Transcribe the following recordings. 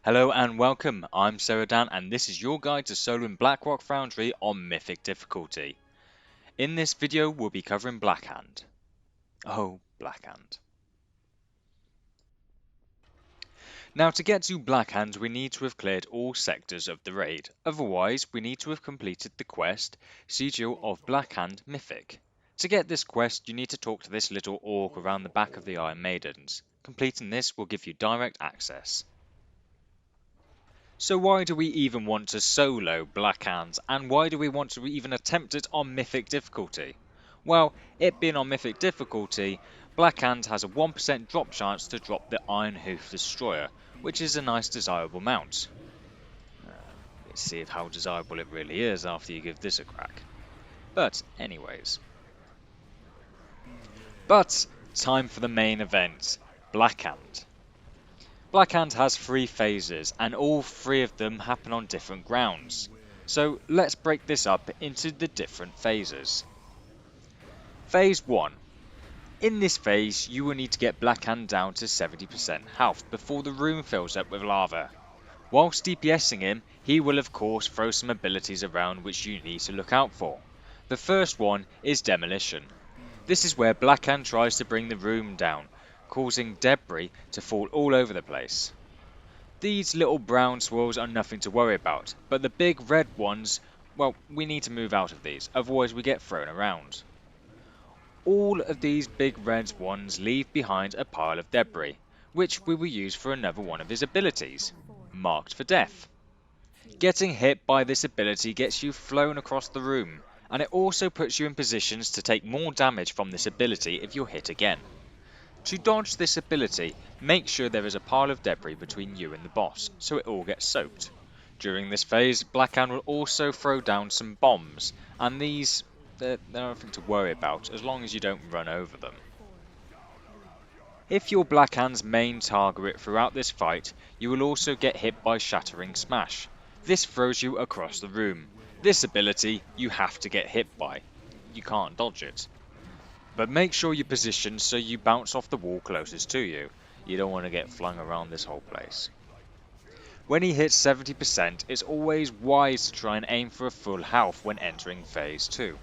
Hello and welcome, I'm SerroDan and this is your guide to soloing Blackrock Foundry on Mythic difficulty. In this video we'll be covering Blackhand. Oh, Blackhand. Now to get to Blackhand we need to have cleared all sectors of the raid, otherwise we need to have completed the quest Sigil of Blackhand Mythic. To get this quest you need to talk to this little orc around the back of the Iron Maidens. Completing this will give you direct access. So why do we even want to solo Blackhand, and why do we want to even attempt it on Mythic difficulty? Well, it being on Mythic difficulty, Blackhand has a 1% drop chance to drop the Ironhoof Destroyer, which is a nice desirable mount. Let's see how desirable it really is after you give this a crack. But anyways. Time for the main event, Blackhand. Blackhand has 3 phases, and all 3 of them happen on different grounds. So let's break this up into the different phases. Phase 1. In this phase, you will need to get Blackhand down to 70% health before the room fills up with lava. Whilst DPSing him, he will of course throw some abilities around which you need to look out for. The first one is Demolition. This is where Blackhand tries to bring the room down, causing debris to fall all over the place. These little brown swirls are nothing to worry about, but the big red ones, well, we need to move out of these, otherwise we get thrown around. All of these big red ones leave behind a pile of debris, which we will use for another one of his abilities, Marked for Death. Getting hit by this ability gets you flown across the room, and it also puts you in positions to take more damage from this ability if you're hit again. To dodge this ability, make sure there is a pile of debris between you and the boss, so it all gets soaked. During this phase, Blackhand will also throw down some bombs, and these, they're nothing to worry about as long as you don't run over them. If you're Blackhand's main target throughout this fight, you will also get hit by Shattering Smash. This throws you across the room. This ability you have to get hit by. You can't dodge it. But make sure you position so you bounce off the wall closest to you. You don't want to get flung around this whole place. When he hits 70%, it's always wise to try and aim for a full health when entering phase 2.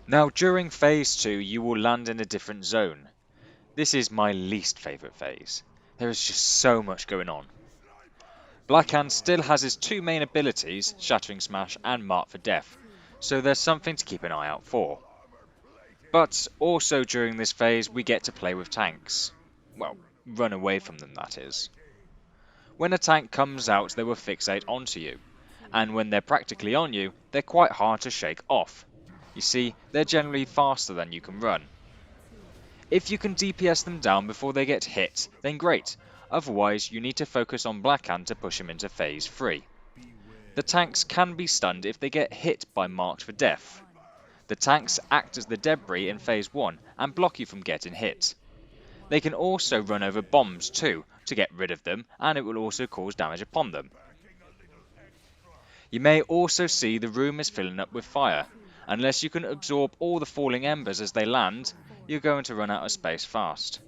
Now during phase 2 you will land in a different zone. This is my least favourite phase. There is just so much going on. Blackhand still has his 2 main abilities, Shattering Smash and Marked for Death, so there's something to keep an eye out for. But also during this phase we get to play with tanks. Well, run away from them that is. When a tank comes out they will fixate onto you, and when they're practically on you, they're quite hard to shake off. You see, they're generally faster than you can run. If you can DPS them down before they get hit, then great, otherwise you need to focus on Blackhand to push him into phase 3. The tanks can be stunned if they get hit by Marked for Death. The tanks act as the debris in phase 1 and block you from getting hit. They can also run over bombs too to get rid of them, and it will also cause damage upon them. You may also see the room is filling up with fire. Unless you can absorb all the falling embers as they land, you're going to run out of space fast.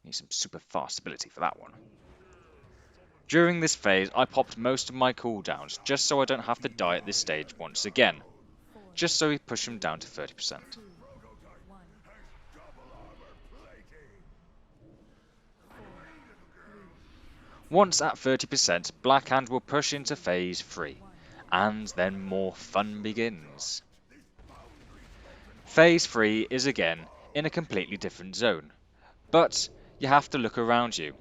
Need some super fast ability for that one. During this phase I popped most of my cooldowns just so I don't have to die at this stage once again. Just so we push him down to 30%. Once at 30%, Blackhand will push into phase 3, and then more fun begins. Phase 3 is again in a completely different zone, but you have to look around you.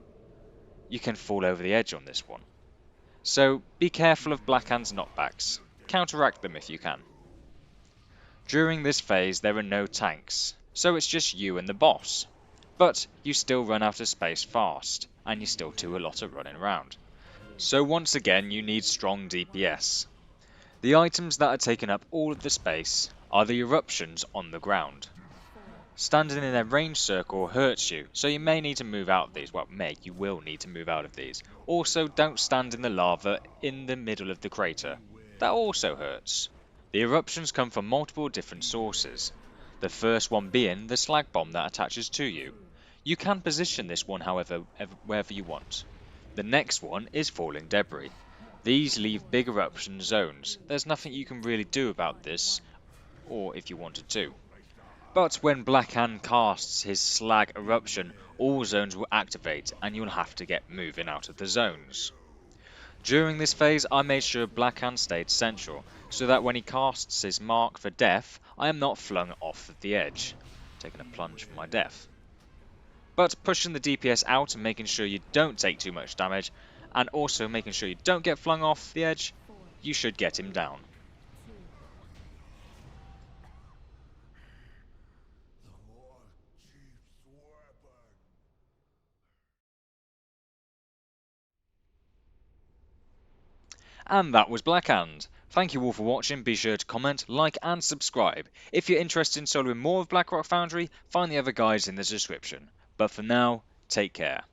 You can fall over the edge on this one. So be careful of Blackhand's knockbacks, counteract them if you can. During this phase there are no tanks, so it's just you and the boss. But you still run out of space fast, and you still do a lot of running around. So once again you need strong DPS. The items that are taking up all of the space are the eruptions on the ground. Standing in a range circle hurts you, so you may need to move out of these. Well, you will need to move out of these. Also, don't stand in the lava in the middle of the crater. That also hurts. The eruptions come from multiple different sources. The first one being the slag bomb that attaches to you. You can position this one, however, wherever you want. The next one is Falling Debris. These leave big eruption zones. There's nothing you can really do about this, or if you wanted to. But when Blackhand casts his Slag Eruption, all zones will activate and you'll have to get moving out of the zones. During this phase I made sure Blackhand stayed central, so that when he casts his Mark for Death, I am not flung off the edge, taking a plunge for my death. But pushing the DPS out and making sure you don't take too much damage, and also making sure you don't get flung off the edge, you should get him down. And that was Blackhand. Thank you all for watching. Be sure to comment, like and subscribe. If you're interested in soloing more of Blackrock Foundry, find the other guides in the description. But for now, take care.